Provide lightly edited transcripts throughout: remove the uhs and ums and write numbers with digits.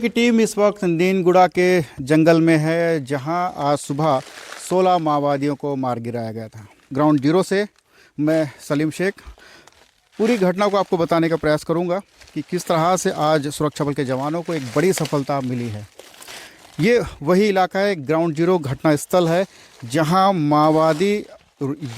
की टीम इस वक्त नीनगुड़ा के जंगल में है, जहां आज सुबह 16 माओवादियों को मार गिराया गया था। ग्राउंड जीरो से मैं सलीम शेख पूरी घटना को आपको बताने का प्रयास करूंगा कि किस तरह से आज सुरक्षा बल के जवानों को एक बड़ी सफलता मिली है। ये वही इलाका है, ग्राउंड जीरो घटना स्थल है, जहां माओवादी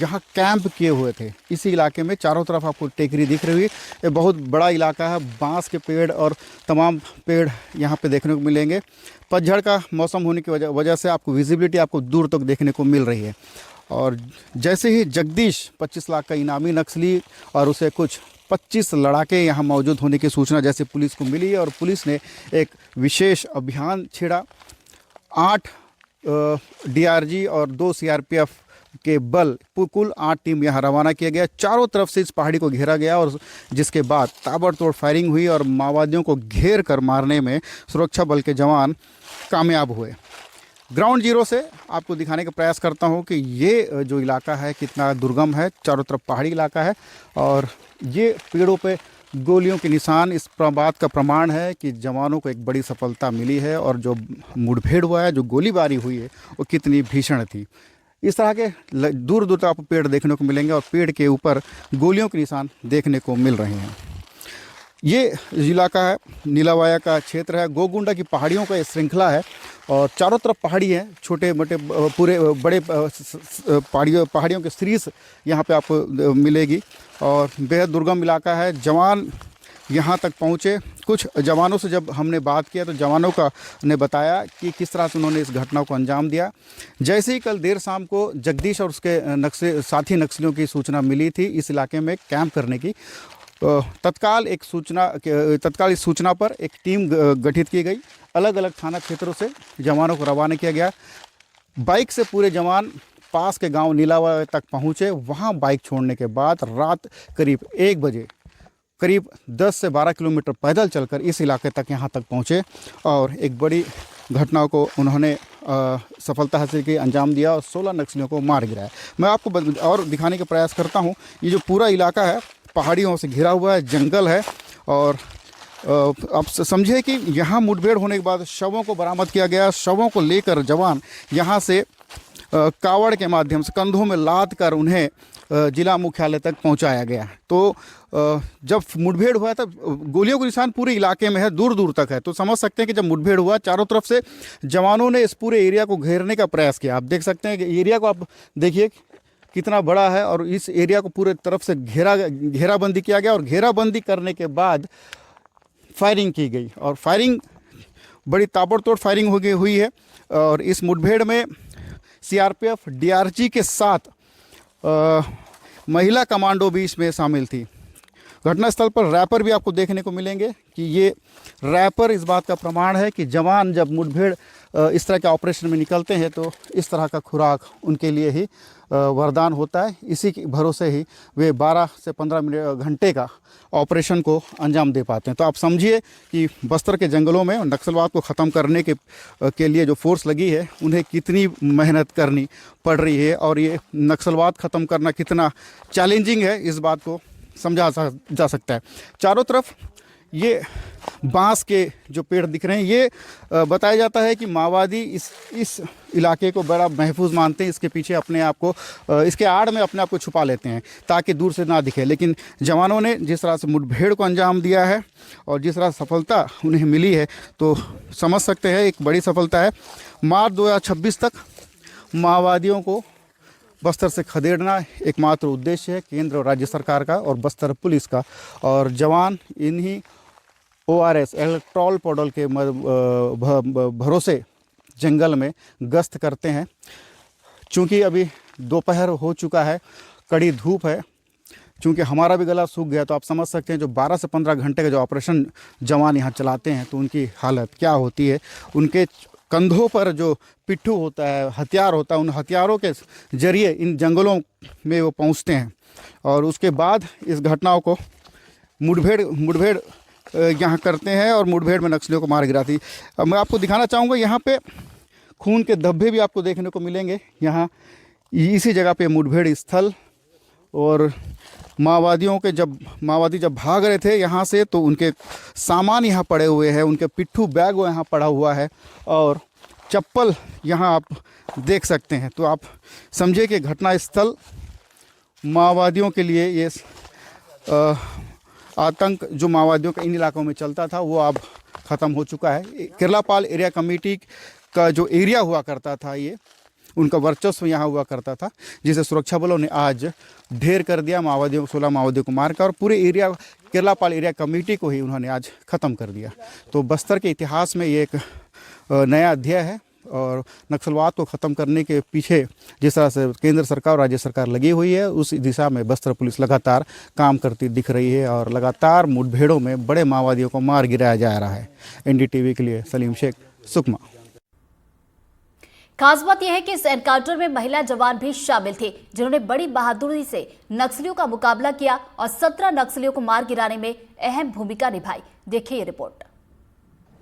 यहाँ कैंप किए हुए थे। इसी इलाके में चारों तरफ आपको टेकरी दिख रही है। ये बहुत बड़ा इलाका है, बांस के पेड़ और तमाम पेड़ यहाँ पे देखने को मिलेंगे। पतझड़ का मौसम होने की वजह से आपको विजिबिलिटी आपको दूर तक देखने को मिल रही है। और जैसे ही जगदीश 25 लाख का इनामी नक्सली और उसे कुछ 25 लड़ाके यहाँ मौजूद होने की सूचना जैसे पुलिस को मिली और पुलिस ने एक विशेष अभियान छेड़ा। 8 DRG और 2 CRPF के बल कुल 8 टीम यहाँ रवाना किया गया। चारों तरफ से इस पहाड़ी को घेरा गया और जिसके बाद ताबड़तोड़ फायरिंग हुई और माओवादियों को घेर कर मारने में सुरक्षा बल के जवान कामयाब हुए। ग्राउंड जीरो से आपको दिखाने का प्रयास करता हूँ कि ये जो इलाका है कितना दुर्गम है। चारों तरफ पहाड़ी इलाका है और ये पेड़ों पे गोलियों के निशान इस बात का प्रमाण है कि जवानों को एक बड़ी सफलता मिली है और जो मुठभेड़ हुआ है, जो गोलीबारी हुई है, वो कितनी भीषण थी। इस तरह के दूर दूर तक आपको पेड़ देखने को मिलेंगे और पेड़ के ऊपर गोलियों के निशान देखने को मिल रहे हैं। ये इलाका है नीलावाया का क्षेत्र है, गोगुंडा की पहाड़ियों का ये श्रृंखला है और चारों तरफ पहाड़ी है, छोटे मोटे पूरे बड़े पहाड़ियों के सीरीज यहाँ पे आपको मिलेगी और बेहद दुर्गम इलाका है। जवान यहाँ तक पहुँचे। कुछ जवानों से जब हमने बात किया तो जवानों का ने बताया कि किस तरह से उन्होंने इस घटना को अंजाम दिया। जैसे ही कल देर शाम को जगदीश और उसके साथी नक्सलियों की सूचना मिली थी इस इलाके में कैंप करने की, तत्काल इस सूचना पर एक टीम गठित की गई। अलग अलग थाना क्षेत्रों से जवानों को रवाना किया गया। बाइक से पूरे जवान पास के गांव नीलावा तक पहुंचे। वहां बाइक छोड़ने के बाद रात करीब 1 बजे करीब 10 से 12 किलोमीटर पैदल चलकर इस इलाके तक यहाँ तक पहुँचे और एक बड़ी घटना को उन्होंने सफलता हासिल की, अंजाम दिया और 16 नक्सलियों को मार गिराया। मैं आपको और दिखाने का प्रयास करता हूँ। ये जो पूरा इलाका है पहाड़ियों से घिरा हुआ है, जंगल है और आप समझिए कि यहाँ मुठभेड़ होने के बाद शवों को बरामद किया गया। शवों को लेकर जवान यहाँ से कावड़ के माध्यम से कंधों में लाद कर उन्हें जिला मुख्यालय तक पहुंचाया गया। तो जब मुठभेड़ हुआ था, गोलियों के निशान पूरे इलाके में है, दूर दूर तक है। तो समझ सकते हैं कि जब मुठभेड़ हुआ चारों तरफ से जवानों ने इस पूरे एरिया को घेरने का प्रयास किया। आप देख सकते हैं कि एरिया को आप देखिए कितना बड़ा है और इस एरिया को पूरे तरफ से घेराबंदी किया गया और घेराबंदी करने के बाद फायरिंग की गई और फायरिंग बड़ी ताबड़तोड़ फायरिंग हुई है। और इस मुठभेड़ में CRPF DRG के साथ महिला कमांडो भी इसमें शामिल थी। घटनास्थल पर रैपर भी आपको देखने को मिलेंगे कि ये रैपर इस बात का प्रमाण है कि जवान जब मुठभेड़ इस तरह के ऑपरेशन में निकलते हैं तो इस तरह का खुराक उनके लिए ही वरदान होता है। इसी के भरोसे ही वे 12 से 15 घंटे का ऑपरेशन को अंजाम दे पाते हैं। तो आप समझिए कि बस्तर के जंगलों में नक्सलवाद को ख़त्म करने के लिए जो फोर्स लगी है उन्हें कितनी मेहनत करनी पड़ रही है और ये नक्सलवाद ख़त्म करना कितना चैलेंजिंग है इस बात को समझा जा सकता है। चारों तरफ ये बांस के जो पेड़ दिख रहे हैं, ये बताया जाता है कि माओवादी इस इलाके को बड़ा महफूज मानते हैं। इसके पीछे अपने आप को, इसके आड़ में अपने आप को छुपा लेते हैं ताकि दूर से ना दिखे। लेकिन जवानों ने जिस तरह से मुठभेड़ को अंजाम दिया है और जिस तरह सफलता उन्हें मिली है तो समझ सकते हैं एक बड़ी सफलता है। मार्च 2026 तक माओवादियों को बस्तर से खदेड़ना एकमात्र उद्देश्य है केंद्र और राज्य सरकार का और बस्तर पुलिस का। और जवान इन्हीं ORS इलेक्ट्रॉल पाउडर के भरोसे जंगल में गश्त करते हैं। चूँकि अभी दोपहर हो चुका है, कड़ी धूप है, चूँकि हमारा भी गला सूख गया तो आप समझ सकते हैं जो 12 से 15 घंटे का जो ऑपरेशन जवान यहाँ चलाते हैं तो उनकी हालत क्या होती है। उनके कंधों पर जो पिट्ठू होता है, हथियार होता है, उन हथियारों के जरिए इन जंगलों में वो पहुँचते हैं और उसके बाद इस घटनाओं को मुठभेड़ यहाँ करते हैं और मुठभेड़ में नक्सलियों को मार गिराती। अब मैं आपको दिखाना चाहूँगा यहाँ पे खून के धब्बे भी आपको देखने को मिलेंगे। यहाँ इसी जगह पे मुठभेड़ स्थल और माओवादी जब भाग रहे थे यहाँ से तो उनके सामान यहाँ पड़े हुए हैं, उनके पिट्ठू बैग यहाँ पड़ा हुआ है और चप्पल यहाँ आप देख सकते हैं। तो आप समझिए कि घटनास्थल माओवादियों के लिए ये आतंक जो माओवादियों का इन इलाकों में चलता था वो अब ख़त्म हो चुका है। केरलापाल एरिया कमेटी का जो एरिया हुआ करता था, ये उनका वर्चस्व यहाँ हुआ करता था, जिसे सुरक्षा बलों ने आज ढेर कर दिया। 16 माओवादियों को मारकर और पूरे एरिया केरलापाल एरिया कमेटी को ही उन्होंने आज ख़त्म कर दिया। तो बस्तर के इतिहास में ये एक नया अध्याय है और नक्सलवाद को ख़त्म करने के पीछे जिस तरह से केंद्र सरकार और राज्य सरकार लगी हुई है, उस दिशा में बस्तर पुलिस लगातार काम करती दिख रही है और लगातार मुठभेड़ों में बड़े माओवादियों को मार गिराया जा रहा है। NDTV के लिए सलीम शेख, सुकमा। खास बात यह है कि इस एनकाउंटर में महिला जवान भी शामिल थे, जिन्होंने बड़ी बहादुरी से नक्सलियों का मुकाबला किया और 17 नक्सलियों को मार गिराने में अहम भूमिका निभाई। देखिए ये रिपोर्ट।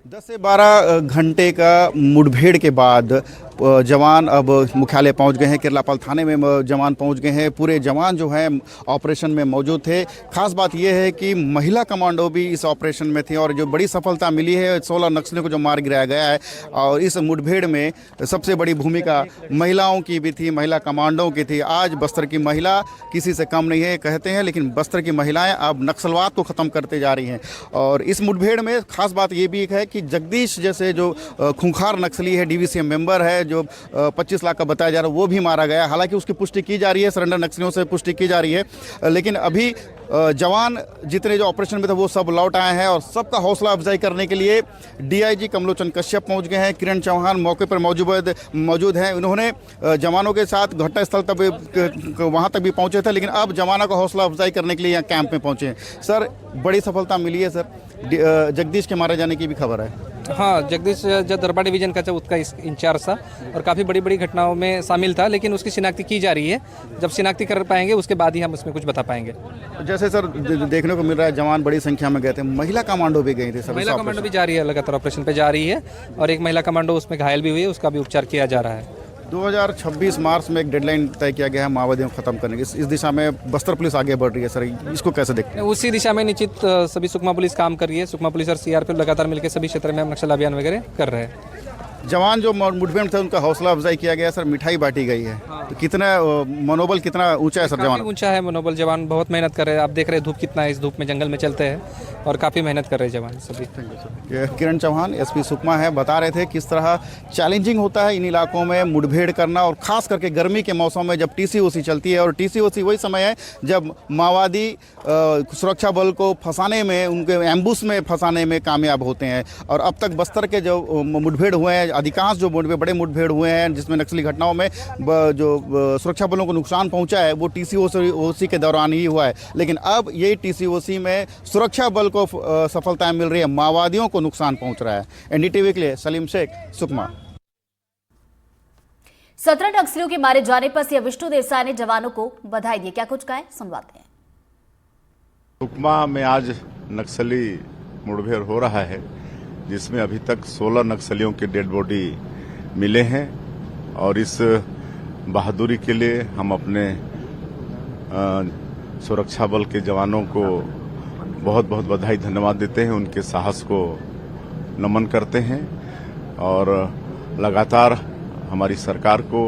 10 से 12 घंटे का मुठभेड़ के बाद जवान अब मुख्यालय पहुंच गए हैं। केरलापाल थाने में जवान पहुंच गए हैं। पूरे जवान जो हैं ऑपरेशन में मौजूद थे। खास बात यह है कि महिला कमांडो भी इस ऑपरेशन में थे और जो बड़ी सफलता मिली है, 16 नक्सलियों को जो मार गिराया गया है और इस मुठभेड़ में सबसे बड़ी भूमिका महिलाओं की भी थी, महिला कमांडो की थी। आज बस्तर की महिला किसी से कम नहीं है कहते हैं, लेकिन बस्तर की महिलाएं अब नक्सलवाद को ख़त्म करते जा रही हैं। और इस मुठभेड़ में खास बात ये भी है कि जगदीश जैसे जो खूंखार नक्सली है, DVCM मेंबर है, जो 25 लाख का बताया जा रहा है, वो भी मारा गया। हालांकि उसकी पुष्टि की जा रही है, सरेंडर नक्सलियों से पुष्टि की जा रही है, लेकिन अभी जवान जितने जो ऑपरेशन में थे वो सब लौट आए हैं और सबका हौसला अफजाई करने के लिए DIG कमलोचन कश्यप पहुंच गए हैं। किरण चौहान मौके पर मौजूद हैं। उन्होंने जवानों के साथ घटनास्थल तक वहां तक भी पहुंचे थे, लेकिन अब जवानों का हौसला अफजाई करने के लिए यहाँ कैंप में पहुंचे हैं। सर, बड़ी सफलता मिली है सर। जगदीश के मारे जाने की भी खबर है। हाँ, जगदीश जो दरबा डिवीजन का जो उसका इंचार्ज था और काफ़ी बड़ी बड़ी घटनाओं में शामिल था, लेकिन उसकी शिनाख्ती की जा रही है। जब शिनाख्ती कर पाएंगे उसके बाद ही हम उसमें कुछ बता पाएंगे। जैसे सर देखने को मिल रहा है जवान बड़ी संख्या में गए थे, महिला कमांडो भी गई थी। महिला कमांडो भी जा रही है, लगातार ऑपरेशन पे जा रही है और एक महिला कमांडो उसमें घायल भी हुई है, उसका भी उपचार किया जा रहा है। 2026 मार्च में एक डेडलाइन तय किया गया है माओवादियों को खत्म करने की। इस दिशा में बस्तर पुलिस आगे बढ़ रही है सर, इसको कैसे देखते हैं? उसी दिशा में निश्चित सभी सुकमा पुलिस काम कर रही है। सुकमा पुलिस और CRPF लगातार मिलकर सभी क्षेत्र में हम नक्सल अभियान वगैरह कर रहे हैं। जवान जो मुठभेड़ थे उनका हौसला अफजाई किया गया सर, मिठाई बांटी गई है। तो कितना मनोबल कितना ऊंचा है सर? जवान ऊंचा है मनोबल, जवान बहुत मेहनत कर रहे हैं। आप देख रहे हैं धूप कितना है, इस धूप में जंगल में चलते हैं और काफ़ी मेहनत कर रहे हैं जवान सभी। किरण चौहान SP सुकमा है, बता रहे थे किस तरह चैलेंजिंग होता है इन इलाकों में मुठभेड़ करना और ख़ास करके गर्मी के मौसम में जब TCOC चलती है। और TCOC वही समय है जब माओवादी सुरक्षा बल को फंसाने में, उनके एम्बुश में फंसाने में कामयाब होते हैं। और अब तक बस्तर के जो मुठभेड़ हुए हैं, अधिकांश जो बड़े मुठभेड़ हुए हैं जिसमें नक्सली घटनाओं में जो सुरक्षा बलों को नुकसान पहुंचा है वो TCOC के दौरान ही हुआ है। लेकिन अब ये TCOC में सुरक्षा बल को सफलताएं मिल रही है, माओवादियों को नुकसान पहुंच रहा है। NDTV के लिए सलीम शेख, सुकमा। 17 नक्सलियों के मारे जाने पर CM विष्णु देसाई ने जवानों को बधाई दी। क्या कुछ कहा है, सुनवाते हैं। सुकमा में आज नक्सली मुठभेड़ हो रहा है, जिसमें अभी तक 16 नक्सलियों के डेड बॉडी मिले हैं और इस बहादुरी के लिए हम अपने सुरक्षा बल के जवानों को बहुत बहुत बधाई धन्यवाद देते हैं, उनके साहस को नमन करते हैं। और लगातार हमारी सरकार को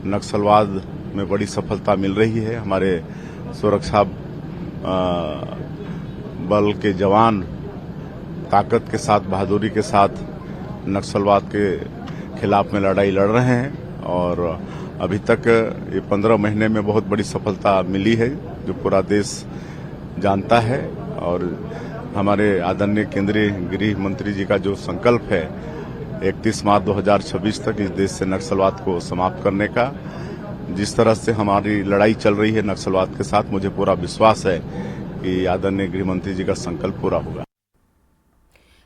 नक्सलवाद में बड़ी सफलता मिल रही है। हमारे सुरक्षा बल के जवान ताकत के साथ, बहादुरी के साथ नक्सलवाद के खिलाफ में लड़ाई लड़ रहे हैं और अभी तक ये 15 महीने में बहुत बड़ी सफलता मिली है जो पूरा देश जानता है। और हमारे आदरणीय केंद्रीय गृह मंत्री जी का जो संकल्प है 31 मार्च 2026 तक इस देश से नक्सलवाद को समाप्त करने का, जिस तरह से हमारी लड़ाई चल रही है नक्सलवाद के साथ, मुझे पूरा विश्वास है कि आदरणीय गृह मंत्री जी का संकल्प पूरा होगा।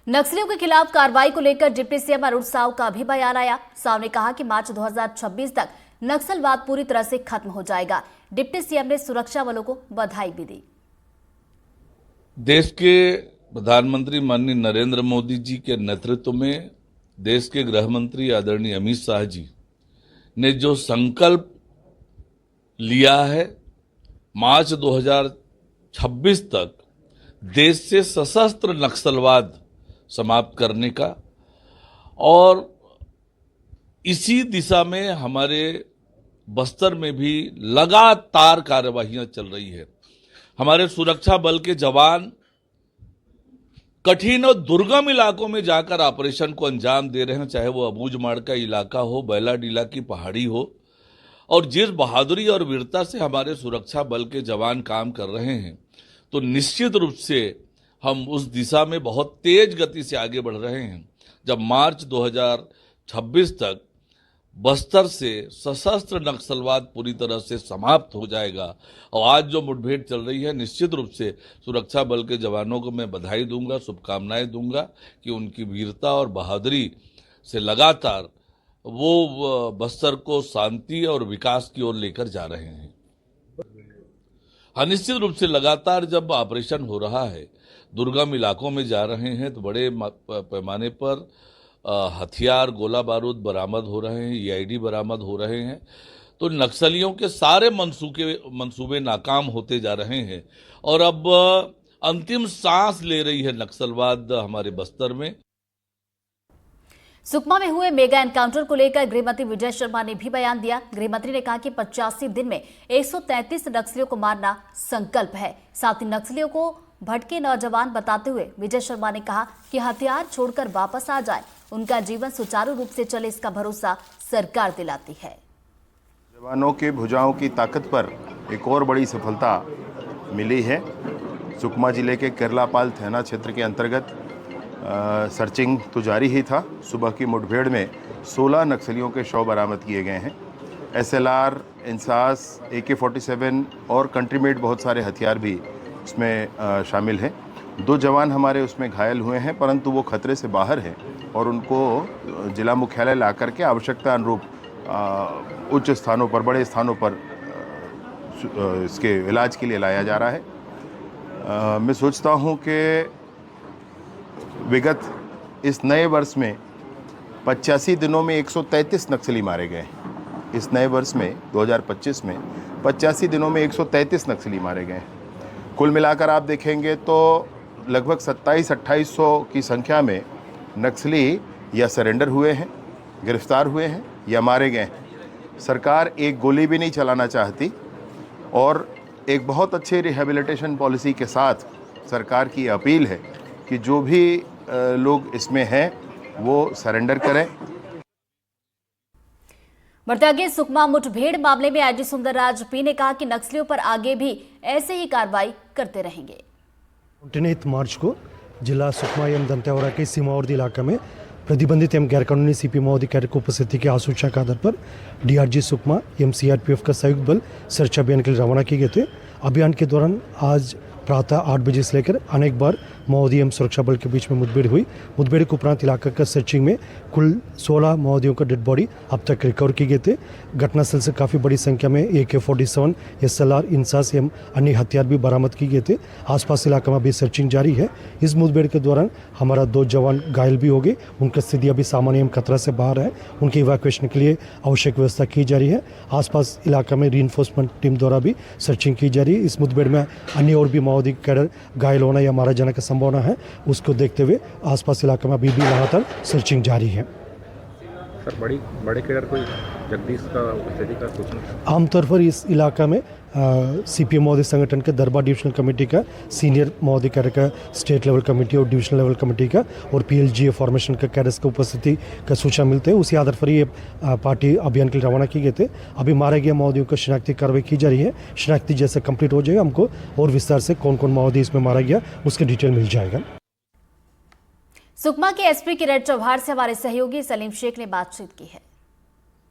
नक्सलियों के खिलाफ कार्रवाई को लेकर डिप्टी CM अरुण साव का भी बयान आया। साव ने कहा कि मार्च 2026 तक नक्सलवाद पूरी तरह से खत्म हो जाएगा। डिप्टी CM ने सुरक्षा बलों को बधाई भी दी। देश के प्रधानमंत्री माननीय नरेंद्र मोदी जी के नेतृत्व में देश के गृह मंत्री आदरणीय अमित शाह जी ने जो संकल्प लिया है, मार्च 2026 तक देश से सशस्त्र नक्सलवाद समाप्त करने का, और इसी दिशा में हमारे बस्तर में भी लगातार कार्यवाहियां चल रही है। हमारे सुरक्षा बल के जवान कठिन और दुर्गम इलाकों में जाकर ऑपरेशन को अंजाम दे रहे हैं, चाहे वो अबूझमाड़ का इलाका हो, बैलाडीला की पहाड़ी हो, और जिस बहादुरी और वीरता से हमारे सुरक्षा बल के जवान काम कर रहे हैं, तो निश्चित रूप से हम उस दिशा में बहुत तेज गति से आगे बढ़ रहे हैं। जब मार्च 2026 तक बस्तर से सशस्त्र नक्सलवाद पूरी तरह से समाप्त हो जाएगा, और आज जो मुठभेड़ चल रही है, निश्चित रूप से सुरक्षा बल के जवानों को मैं बधाई दूंगा, शुभकामनाएं दूंगा कि उनकी वीरता और बहादुरी से लगातार वो बस्तर को शांति और विकास की ओर लेकर जा रहे हैं। हाँ, निश्चित रूप से लगातार जब ऑपरेशन हो रहा है, दुर्गम इलाकों में जा रहे हैं, तो बड़े पैमाने पर हथियार, गोला बारूद बरामद हो रहे हैं, ईआईडी बरामद हो रहे हैं, तो नक्सलियों के सारे मंसूबे नाकाम होते जा रहे हैं, और अब अंतिम सांस ले रही है नक्सलवाद हमारे बस्तर में। सुकमा में हुए मेगा एनकाउंटर को लेकर गृहमंत्री विजय शर्मा ने भी बयान दिया। गृहमंत्री ने कहा कि 85 दिन में 133 नक्सलियों को मारना संकल्प है। साथ ही नक्सलियों को भटके नौजवान बताते हुए विजय शर्मा ने कहा कि हथियार छोड़कर वापस आ जाए, उनका जीवन सुचारू रूप से चले, इसका भरोसा सरकार दिलाती है। जवानों के भुजाओं की ताकत पर एक और बड़ी सफलता मिली है। सुकमा जिले के केरलापाल थाना क्षेत्र के अंतर्गत सर्चिंग तो जारी ही था। सुबह की मुठभेड़ में 16 नक्सलियों के शव बरामद किए गए हैं। SLR, इंसास, AK-47 और कंट्रीमेड बहुत सारे हथियार भी उसमें शामिल हैं। 2 जवान हमारे उसमें घायल हुए हैं, परंतु वो खतरे से बाहर हैं और उनको जिला मुख्यालय ला करके आवश्यकता अनुरूप उच्च स्थानों पर, बड़े स्थानों पर इसके इलाज के लिए लाया जा रहा है। मैं सोचता हूँ कि विगत इस नए वर्ष में 85 दिनों में 133 नक्सली मारे गए। इस नए वर्ष में 2025 में 85 दिनों में 133 नक्सली मारे गए। कुल मिलाकर आप देखेंगे तो लगभग 27-2800 की संख्या में नक्सली या सरेंडर हुए हैं, गिरफ्तार हुए हैं या मारे गए हैं। सरकार एक गोली भी नहीं चलाना चाहती और एक बहुत अच्छे रिहेबिलिटेशन पॉलिसी के साथ सरकार की अपील है कि जो भी लोग इसमें हैं वो सरेंडर करें। बढ़ते आगे, सुकमा मुठभेड़ मामले में आईजी सुंदरराज पी ने कहा कि नक्सलियों पर आगे भी ऐसे ही कार्रवाई करते रहेंगे। 29 मार्च को जिला सुकमा एवं दंतेवाड़ा के सीमावर्ती इलाका में प्रतिबंधित एवं गैरकानूनी सीपी माओवादी कैडर की उपस्थिति की आशंका के आधार पर DRG सुकमा एवं CRPF का संयुक्त बल सर्च अभियान के लिए रवाना किए गए थे। अभियान के दौरान आज प्रातः 8 बजे से लेकर अनेक बार माओवादी एवं सुरक्षा बल के बीच में मुठभेड़ हुई। मुठभेड़ के उपरांत इलाका का सर्चिंग में कुल 16 माओवादियों का डेड बॉडी अब तक रिकवर किए गए थे। घटनास्थल से काफ़ी बड़ी संख्या में AK-47, SLR, इंसास एवं अन्य हथियार भी बरामद किए गए थे। आसपास इलाका में अभी सर्चिंग जारी है। इस मुठभेड़ के दौरान हमारा 2 जवान घायल भी हो गए। उनका स्थिति अभी सामान्य एवं खतरा से बाहर है। उनके इवैक्यूएशन के लिए आवश्यक व्यवस्था की जा रही है। आसपास इलाका में रीइंफोर्समेंट टीम द्वारा भी सर्चिंग की जा रही है। इस मुठभेड़ में अन्य और भी माओवादी कैडर घायल होना या मारा जाने का संभावना है। उसको देखते हुए आसपास इलाके में अभी भी लगातार सर्चिंग जारी है। सर, बड़े कैडर कोई जगदीश का उपस्थिति का सूचना? आमतौर पर इस इलाका में CPM माओवादी संगठन के दरबार डिविजनल कमेटी का, सीनियर माओवादी कैडर का स्टेट लेवल कमेटी और डिविजनल लेवल कमेटी का और PLGA फॉर्मेशन का कैडर्स की उपस्थिति का सूचना मिलते हैं। उसी आधार पर ये पार्टी अभियान के लिए रवाना किए गए थे। अभी मारे गए माओवादियों को शिनाख्ती कार्रवाई की जा रही है। शिनाख्ती जैसे कंप्लीट हो जाएगा हमको और विस्तार से कौन कौन माओवादी इसमें मारा गया उसके डिटेल मिल जाएगा। सुकमा के SP किरण चौहान से हमारे सहयोगी सलीम शेख ने बातचीत की है।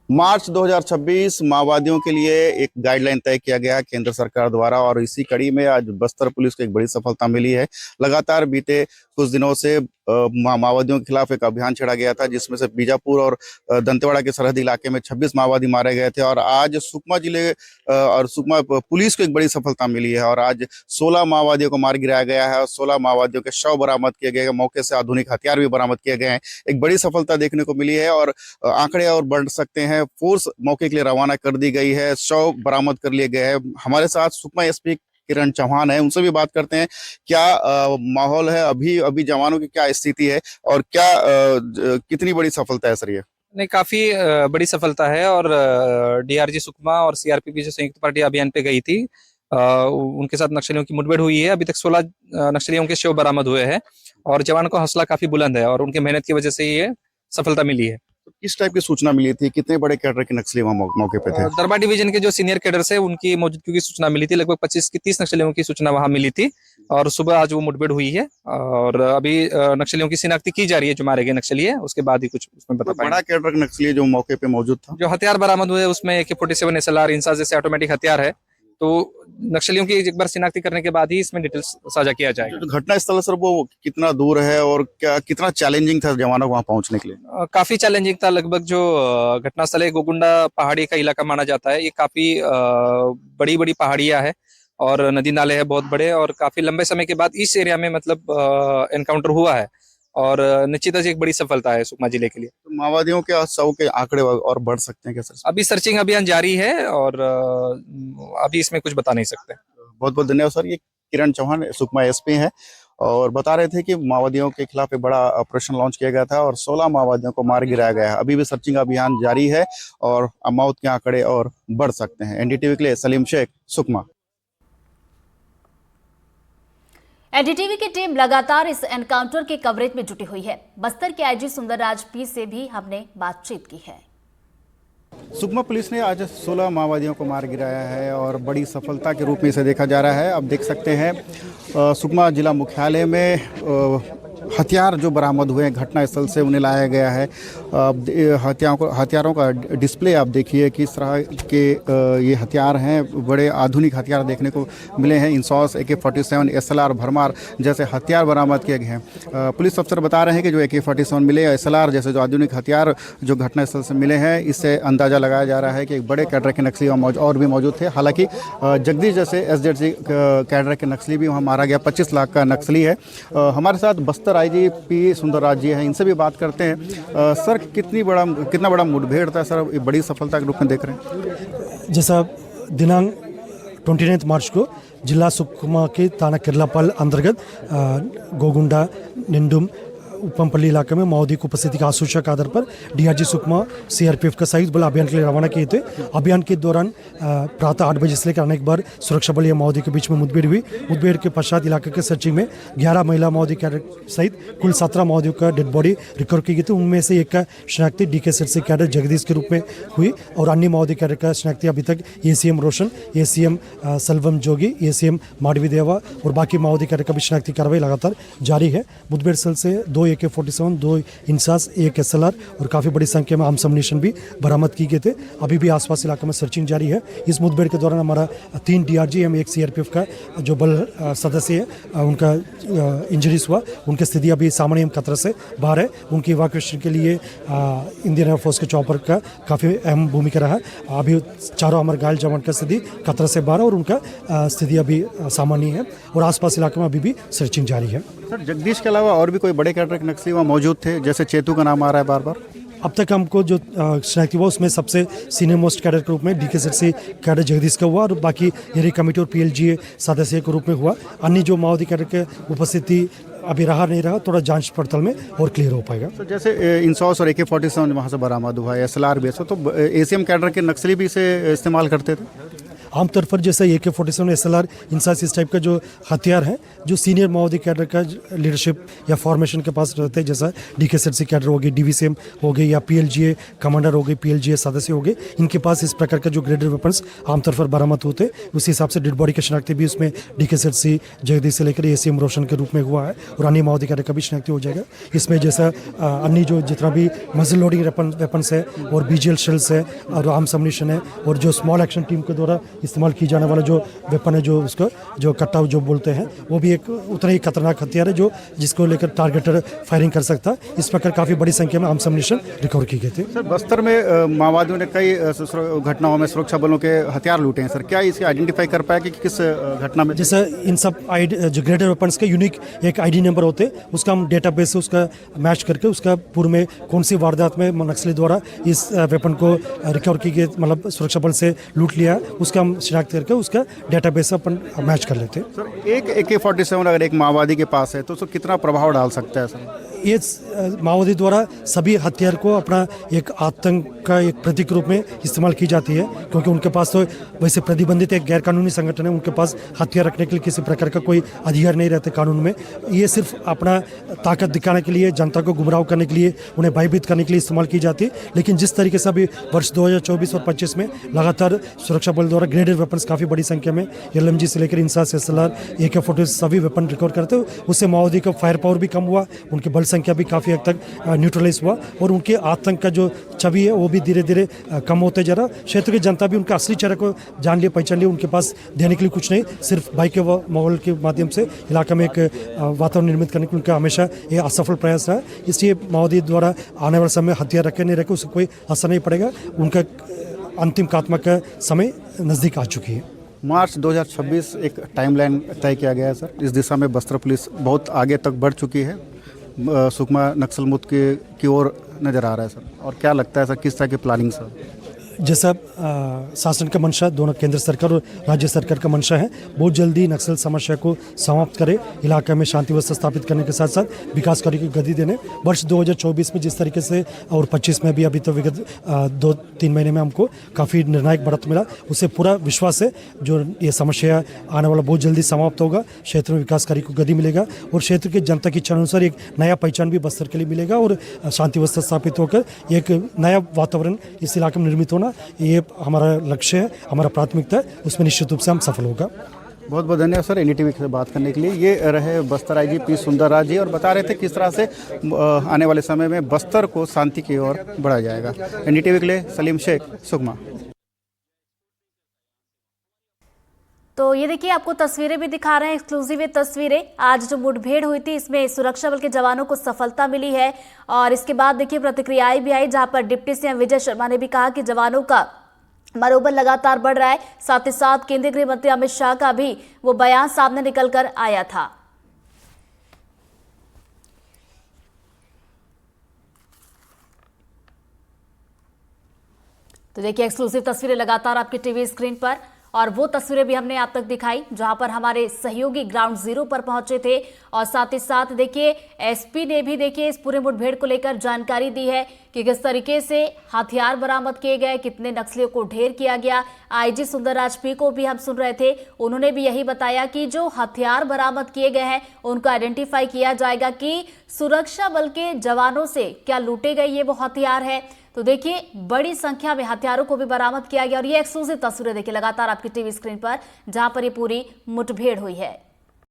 मार्च 2026 माओवादियों के लिए एक गाइडलाइन तय किया गया केंद्र सरकार द्वारा और इसी कड़ी में आज बस्तर पुलिस को एक बड़ी सफलता मिली है। लगातार बीते कुछ दिनों से माओवादियों के खिलाफ एक अभियान छेड़ा गया था, जिसमें से बीजापुर और दंतेवाड़ा के सरहदी इलाके में 26 माओवादी मारे गए थे। और आज सुकमा जिले और सुकमा पुलिस को एक बड़ी सफलता मिली है और आज 16 माओवादियों को मार गिराया गया है और 16 माओवादियों के शव बरामद किए गए हैं। मौके से आधुनिक हथियार भी बरामद किए गए हैं। एक बड़ी सफलता देखने को मिली है और आंकड़े और बढ़ सकते हैं। फोर्स मौके के लिए रवाना कर दी गई है, शव बरामद कर लिए गए हैं। हमारे साथ सुकमा एसपी किरण चौहान है, उनसे भी बात करते हैं क्या माहौल है, अभी जवानों की क्या स्थिति है और क्या कितनी बड़ी सफलता है सर ये? नहीं, काफी बड़ी सफलता है और डीआरजी सुकमा और सीआरपीएफ जो संयुक्त पार्टी अभियान पे गई थी, उनके साथ नक्सलियों की मुठभेड़ हुई है। अभी तक 16 नक्सलियों के शव बरामद हुए हैं और जवान का हौसला काफी बुलंद है और उनके मेहनत की वजह से ये सफलता मिली है। तो किस टाइप की सूचना मिली थी, कितने बड़े कैडर के नक्सली वहां मौके पे थे? दरबा डिवीजन के जो सीनियर कैडर्स है उनकी मौजूदगी की सूचना मिली थी। लगभग 25 की 30 नक्सलियों की सूचना वहां मिली थी और सुबह आज वो मुठभेड़ हुई है और अभी नक्सलियों की शिनाख्ती की जा रही है जो मारे गए नक्सली है, उसके बाद ही कुछ उसमें बता पाएंगे। बड़ा कैडर का नक्सली जो मौके पे मौजूद था, जो हथियार बरामद हुए उसमें AK-47 SLR इंसास जैसे ऑटोमेटिक हथियार है। तो नक्सलियों की एक बार शिनाख्ती करने के बाद ही इसमें डिटेल्स साझा किया जाएगा। जो घटना स्थल सर वो कितना दूर है और क्या कितना चैलेंजिंग था जवानों को वहां पहुंचने के लिए? काफी चैलेंजिंग था। लगभग जो घटना स्थल है गोगुंडा पहाड़ी का इलाका माना जाता है। ये काफी बड़ी बड़ी पहाड़ियां है और नदी नाले है बहुत बड़े और काफी लंबे समय के बाद इस एरिया में मतलब एनकाउंटर हुआ है और निश्चित ही एक बड़ी सफलता है सुकमा जिले के लिए। तो माओवादियों के शव के आंकड़े और बढ़ सकते हैं क्या सर? अभी सर्चिंग अभियान जारी है और अभी इसमें कुछ बता नहीं सकते। बहुत बहुत धन्यवाद सर। ये किरण चौहान सुकमा एसपी हैं और बता रहे थे कि माओवादियों के खिलाफ एक बड़ा ऑपरेशन लॉन्च किया गया था और 16 माओवादियों को मार गिराया गया है। अभी भी सर्चिंग अभियान जारी है और मौत के आंकड़े और बढ़ सकते हैं। NDTV के लिए सलीम शेख, सुकमा। एनडीटीवी की टीम लगातार इस एनकाउंटर के कवरेज में जुटी हुई है। बस्तर के आईजी सुंदरराज पी से भी हमने बातचीत की है। सुकमा पुलिस ने आज 16 माओवादियों को मार गिराया है और बड़ी सफलता के रूप में इसे देखा जा रहा है। अब देख सकते हैं सुकमा जिला मुख्यालय में हथियार जो बरामद हुए हैं घटनास्थल से उन्हें लाया गया है। हथियारों का डिस्प्ले आप देखिए किस तरह के ये हथियार हैं। बड़े आधुनिक हथियार देखने को मिले हैं। इंसास, AK-47, SLR, भरमार जैसे हथियार बरामद किए गए हैं। पुलिस अफसर बता रहे हैं कि जो AK-47 मिले, SLR जैसे जो आधुनिक हथियार जो घटनास्थल से मिले हैं, इससे अंदाज़ा लगाया जा रहा है कि एक बड़े कैडर के नक्सली वहाँ और भी मौजूद थे। हालांकि जगदीश जैसे SZG कैडर के नक्सली भी वहाँ मारा गया। 25 लाख का नक्सली है। हमारे साथ बस्तर आईजी पी सुंदरराज जी हैं, इनसे भी बात करते हैं। सर कितना बड़ा मुठभेड़ था सर, ये बड़ी सफलता के रूप में देख रहे हैं? जैसा दिनांक 29 मार्च को जिला सुकमा के थाना केरलापाल अंतर्गत गोगुंडा, निंडुम, उपमपल्ली इलाके में माओवादी की उपस्थिति का आशंका के आधार पर डीआरजी सुकमा CRPF का संयुक्त बल अभियान के लिए रवाना किए थे। अभियान के दौरान प्रातः 8 बजे से लेकर अनेक बार सुरक्षा बल या माओवादी के बीच में मुठभेड़ हुई। मुठभेड़ के पश्चात इलाके के सर्चिंग में 11 महिला माओवादी कैडर सहित कुल 17 माओवादियों का डेड बॉडी रिकवर की गई थी। उनमें से एक का शिनाख्ती DKSRC कैडर जगदीश के रूप में हुई और अन्य माओवादी कैडर का शिनाख्ती अभी तक ACM रोशन, ACM सल्वम जोगी, ACM माडवी देवा और बाकी माओवादी कैडर का भी शिनाख्ती कार्रवाई लगातार जारी है। मुठभेड़ स्थल से 2 AK-47, 2 इंसास, 1 SLR और काफ़ी बड़ी संख्या में आर्म्स अम्युनिशन भी बरामद की गए थे। अभी भी आसपास इलाके में सर्चिंग जारी है। इस मुठभेड़ के दौरान हमारा 3 DRG एवं 1 CRPF का जो बल सदस्य है उनका इंजरीज हुआ। उनकी स्थिति अभी सामान्य एवं खतरे से बाहर है। उनकी इवैक्यूएशन के लिए इंडियन एयरफोर्स के चॉपर का काफ़ी अहम भूमिका रहा। अभी चारों हमारे घायल जवान का स्थिति खतरे से बाहर और उनका स्थिति अभी सामान्य है और आसपास इलाके में अभी भी सर्चिंग जारी है। सर जगदीश के अलावा और भी कोई बड़े कैडर के नक्सली वहाँ मौजूद थे, जैसे चेतू का नाम आ रहा है बार बार? अब तक हमको जो शिनाख्ती हुआ उसमें सबसे सीनियर मोस्ट कैडर के रूप में DKSRC कैडर जगदीश का हुआ और बाकी एरिया कमेटी और PLGA सदस्य के रूप में हुआ। अन्य जो माओवादी कैडर के उपस्थिति अभी रहा नहीं रहा, थोड़ा जांच पड़ताल में और क्लियर हो पाएगा। तो जैसे इंसास और AK-47 वहाँ से बरामद हुआ है, SLR भी, तो ACM कैडर के नक्सली भी इसे इस्तेमाल करते थे? आमतौर पर जैसे AK-47, SLR, इंसास इस टाइप का जो हथियार है जो सीनियर माओवादी कैडर का लीडरशिप या फॉर्मेशन के पास रहते हैं, जैसा DKSRC कैडर हो गई, DVCM हो गई या PLGA कमांडर हो गई, PLGA सदस्य हो गए, इनके पास इस प्रकार का जो ग्रेडेड वेपन्स आमतौर पर बरामद होते हैं। उसी हिसाब से डेड बॉडी की शनाख्ती भी उसमें DKSRC जगदीश से लेकर ACM रोशन के रूप में हुआ है और अन्य माओवादी कैडर का भी शनाख्ती हो जाएगा। इसमें जैसा अन्य जो जितना भी मजल लोडिंग वेपन्स है और BGL शेल्स है और आर्म्स अम्युनिशन है और जो स्मॉल एक्शन टीम के द्वारा इस्तेमाल की जाने वाला जो वेपन है, जो उसका जो कट्टा जो बोलते हैं, वो भी एक उतना ही खतरनाक हथियार है जो जिसको लेकर टारगेटेड फायरिंग कर सकता है। इस प्रकार काफ़ी बड़ी संख्या में आर्म्स एम्युनिशन रिकवर की गई थी। सर, बस्तर में माओवादियों ने कई घटनाओं में सुरक्षा बलों के हथियार लूटे हैं। सर, क्या इसे आइडेंटिफाई कर पाया कि किस घटना में? जैसे इन सब जो ग्रेडेड वेपन्स के यूनिक एक आईडी नंबर होते हैं, उसका हम डेटाबेस से उसका मैच करके उसका पूर्व में कौन सी वारदात में नक्सली द्वारा इस वेपन को रिकवर की गई, मतलब सुरक्षा बल से लूट लिया है, उसका हम शिनाख्त करके उसका डेटाबेस से अपन मैच कर लेते हैं। सर, एक AK-47 अगर एक माओवादी के पास है तो उसको कितना प्रभाव डाल सकता है? सर, ये माओवादी द्वारा सभी हथियार को अपना एक आतंक का एक प्रतीक रूप में इस्तेमाल की जाती है, क्योंकि उनके पास तो वैसे प्रतिबंधित एक गैर कानूनी संगठन है, उनके पास हथियार रखने के लिए किसी प्रकार का कोई अधिकार नहीं रहते कानून में। ये सिर्फ अपना ताकत दिखाने के लिए, जनता को गुमराह करने के लिए, उन्हें भयभीत करने के लिए इस्तेमाल की जाती है। लेकिन जिस तरीके से अभी वर्ष 2024 और 25 में लगातार सुरक्षा बल द्वारा ग्रेडेड वेपन्स काफ़ी बड़ी संख्या में LMG से लेकर इंसास, SLR, AK-47 सभी वेपन रिकवर करते हैं, उससे माओवादी का फायर पावर भी कम हुआ, उनकी बल संख्या भी काफ़ी हद तक न्यूट्रलाइज हुआ और उनके आतंक का जो छवि है वो भी धीरे धीरे कम होते जा रहा। क्षेत्र की जनता भी उनका असली चेहरे को जान लिया, पहचान लिया। उनके पास देने के लिए कुछ नहीं, सिर्फ बाइक के माहौल के माध्यम से इलाका में एक वातावरण निर्मित करने के उनका हमेशा ये असफल प्रयास रहा। इसलिए माओवादी द्वारा आने वाले समय हथियार रखे नहीं रखे उससे कोई असर नहीं पड़ेगा। उनका अंतिम खात्मा का समय नज़दीक आ चुकी है। मार्च 2026 एक टाइमलाइन तय किया गया है। सर, इस दिशा में बस्तर पुलिस बहुत आगे तक बढ़ चुकी है, सुकमा नक्सल मुक्त की ओर नज़र आ रहा है। सर, और क्या लगता है सर, किस तरह की प्लानिंग? सर, जैसा शासन का मंशा, दोनों केंद्र सरकार और राज्य सरकार का मंशा है, बहुत जल्दी नक्सल समस्या को समाप्त करे, इलाके में शांति व्यवस्था स्थापित करने के साथ साथ विकास कार्य की गति देने। वर्ष 2024 में जिस तरीके से और 25 में भी अभी तो विगत 2-3 महीने में हमको काफ़ी निर्णायक बढ़त मिला, उससे पूरा विश्वास है जो ये समस्या आने वाला बहुत जल्दी समाप्त होगा, क्षेत्र में विकास कार्य को गति मिलेगा और क्षेत्र की जनता की इच्छा अनुसार एक नया पहचान भी बस्तर के लिए मिलेगा और शांति व्यवस्था स्थापित होकर एक नया वातावरण इस इलाके में निर्मित होना, ये हमारा लक्ष्य है, हमारा प्राथमिकता है, उसमें निश्चित रूप से हम सफल होगा। बहुत बहुत धन्यवाद सर NDTV से बात करने के लिए। ये रहे बस्तर IG P सुंदरराज जी और बता रहे थे किस तरह से आने वाले समय में बस्तर को शांति की ओर बढ़ाया जाएगा। NDTV के लिए सलीम शेख, सुकमा। तो ये देखिए, आपको तस्वीरें भी दिखा रहे हैं, एक्सक्लूसिव तस्वीरें। आज जो मुठभेड़ हुई थी इसमें सुरक्षा बल के जवानों को सफलता मिली है और इसके बाद देखिए प्रतिक्रियाएं भी आई, जहां पर डिप्टी CM विजय शर्मा ने भी कहा कि जवानों का मनोबल लगातार बढ़ रहा है। साथ ही साथ केंद्रीय गृह मंत्री अमित शाह का भी वो बयान सामने निकल कर आया था। तो देखिए, एक्सक्लूसिव तस्वीरें लगातार आपकी टीवी स्क्रीन पर और वो तस्वीरें भी हमने आप तक दिखाई जहां पर हमारे सहयोगी ग्राउंड जीरो पर पहुंचे थे और साथ ही साथ देखिए SP ने भी देखिए इस पूरे मुठभेड़ को लेकर जानकारी दी है कि किस तरीके से हथियार बरामद किए गए, कितने नक्सलियों को ढेर किया गया। IG सुंदरराज P को भी हम सुन रहे थे, उन्होंने भी यही बताया कि जो हथियार बरामद किए गए हैं उनको आइडेंटिफाई किया जाएगा कि सुरक्षा बल के जवानों से क्या लूटे गए ये वो हथियार है। तो देखिए, बड़ी संख्या में हथियारों को भी बरामद किया गया और ये एक्सक्लूसिव तस्वीरें देखिए लगातार आपकी टीवी स्क्रीन पर जहां पर ये पूरी मुठभेड़ हुई है।